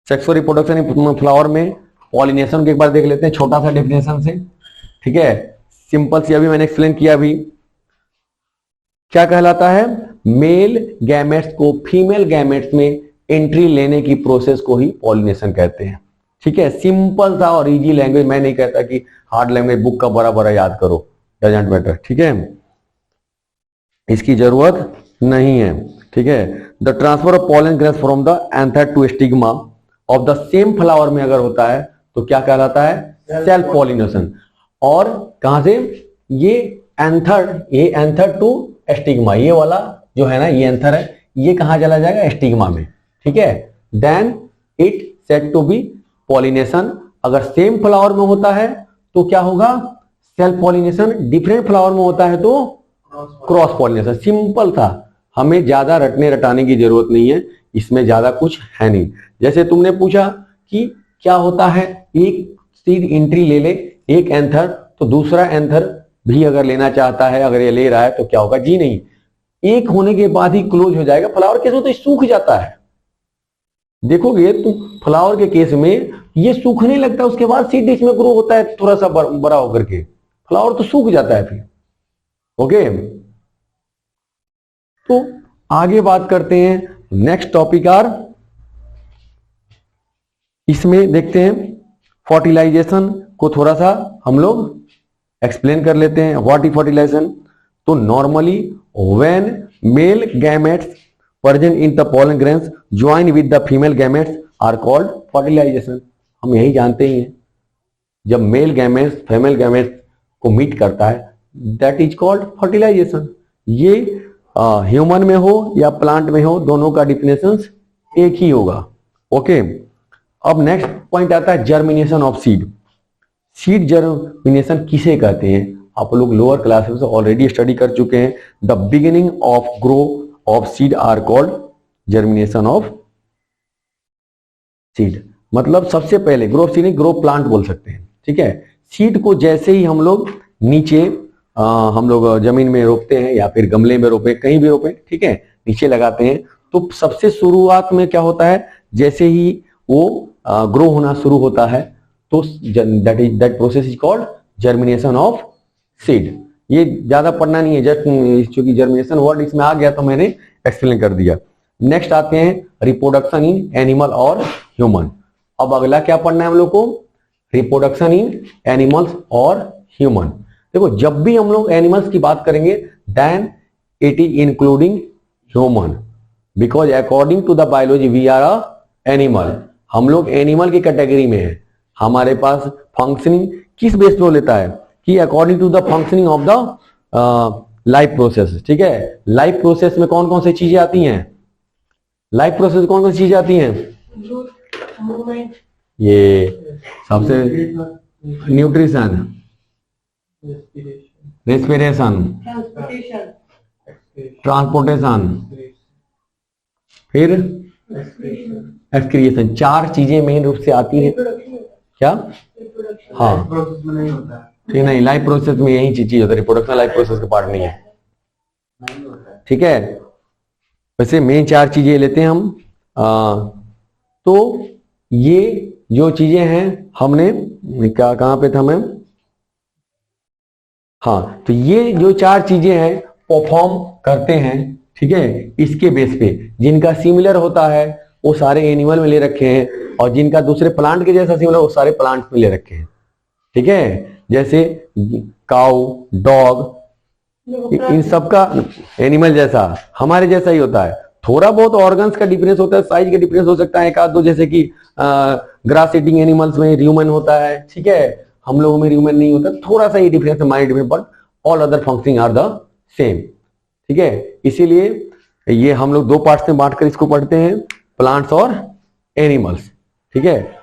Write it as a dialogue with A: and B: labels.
A: Sexual reproduction in flower में pollination के एक बार देख लेते हैं छोटा सा डेफिनेशन से, ठीक है। सिंपल सी अभी मैंने एक्सप्लेन किया। अभी क्या कहलाता है, मेल गैमेट्स को फीमेल गैमेट्स में एंट्री लेने की प्रोसेस को ही पॉलिनेशन कहते हैं, ठीक है। सिंपल सा और इजी लैंग्वेज, मैं नहीं कहता कि हार्ड लैंग्वेज बुक का बड़ा बड़ा याद करो, डजंट मैटर, ठीक है, इसकी जरूरत नहीं है, ठीक है। The transfer of pollen grains from the anther to stigma of the same flower में अगर होता है तो क्या कहलाता है, सेल्फ पॉलिनेशन। और कहां से, ये एंथर टू स्टिग्मा, ये वाला जो है ना, ये एंथर है, ये कहां चला जाएगा, स्टिग्मा में, ठीक है। Then it said to be pollination. अगर सेम फ्लावर में होता है तो क्या होगा, सेल्फ पॉलिनेशन। डिफरेंट फ्लावर में होता है तो क्रॉस पॉलिनेशन। सिंपल था, हमें ज्यादा रटने रटाने की जरूरत नहीं है, इसमें ज्यादा कुछ है नहीं। जैसे तुमने पूछा कि क्या होता है, एक सीड एंट्री ले ले एक एंथर, तो दूसरा एंथर भी अगर लेना चाहता है, अगर ये ले रहा है तो क्या होगा, जी नहीं, एक होने के बाद ही क्लोज हो जाएगा। फ्लावर कैसे होता है, सूख जाता है। देखोगे तो फ्लावर के केस में ये सूखने लगता है, उसके बाद सीड इसमें ग्रो होता है थोड़ा सा बड़ा होकर के, फ्लावर तो सूख जाता है फिर, ओके। तो आगे बात करते हैं, नेक्स्ट टॉपिक आर, इसमें देखते हैं फर्टिलाइजेशन को थोड़ा सा हम लोग एक्सप्लेन कर लेते हैं। व्हाट इज फर्टिलाइजेशन, तो normally when male gametes present in the pollen grains join with the female gametes are called fertilisation. हम यही जानते ही हैं, जब मेल गैमेट्स फीमेल गैमेट्स को मीट करता है दैट इज कॉल्ड फर्टिलाइजेशन। ये ह्यूमन में हो या प्लांट में हो, दोनों का डिफिनेशन एक ही होगा, ओके। अब नेक्स्ट पॉइंट आता है germination of seed. Seed germination किसे कहते हैं, आप लोग लोअर क्लासेस में ऑलरेडी स्टडी कर चुके हैं। The beginning of grow of seed are called germination of seed. मतलब सबसे पहले ग्रो ऑफ सीड नहीं, ग्रो प्लांट बोल सकते हैं, ठीक है। सीड को जैसे ही हम लोग नीचे हम लोग जमीन में रोपते हैं या फिर गमले में रोपे, कहीं भी रोपे, ठीक है, नीचे लगाते हैं, तो सबसे शुरुआत में क्या होता है, जैसे ही वो ग्रो होना शुरू होता है तो that process is called germination of seed. ये ज्यादा पढ़ना नहीं है, जस्ट क्योंकि जर्मिनेशन वर्ड इसमें आ गया तो मैंने एक्सप्लेन कर दिया। नेक्स्ट आते हैं रिप्रोडक्शन इन एनिमल और ह्यूमन। अब अगला क्या पढ़ना है हम लोग को, रिप्रोडक्शन इन एनिमल्स और ह्यूमन। देखो जब भी हम लोग एनिमल्स की बात करेंगे then it is including human, because according to the biology we are a animal. हम लोग एनिमल की कैटेगरी में है। हमारे पास फंक्शनिंग किस बेस पे लेता है कि according to the functioning of the life process, ठीक है। लाइफ प्रोसेस में कौन कौन सी चीजें आती हैं, लाइफ प्रोसेस कौन कौन सी चीजें आती हैं, ये सबसे न्यूट्रिशन, रेस्पिरेशन, ट्रांसपोर्टेशन, फिर एक्सक्रिएशन। चार चीजें मेन रूप से आती हैं। क्या, हाँ ठीक, नहीं लाइफ प्रोसेस में यही चीज होता है, रिप्रोडक्शन लाइफ प्रोसेस का पार्ट नहीं है, ठीक है। वैसे मेन चार चीजें लेते हैं हम। तो ये जो चीजें हैं हमने क्या, कहां पे था मैं, हाँ, तो ये जो चार चीजें हैं परफॉर्म करते हैं, ठीक है, इसके बेस पे जिनका सिमिलर होता है वो सारे एनिमल में ले रखे हैं, और जिनका दूसरे प्लांट के जैसा सिमिलर वो सारे प्लांट में ले रखे हैं, ठीक है। जैसे काऊ, डॉग, इन सब का एनिमल जैसा हमारे जैसा ही होता है। थोड़ा बहुत ऑर्गन्स का डिफरेंस होता है, साइज का डिफरेंस हो सकता है एक आध दो, जैसे कि ग्रास ईटिंग एनिमल्स में ह्यूमन होता है, ठीक है, हम लोगों में ह्यूमन नहीं होता, थोड़ा सा ये डिफरेंस है माइंड में, but all other functioning are the same, ठीक है। इसीलिए ये हम लोग दो पार्ट्स में बांटकर इसको पढ़ते हैं, प्लांट्स और एनिमल्स, ठीक है।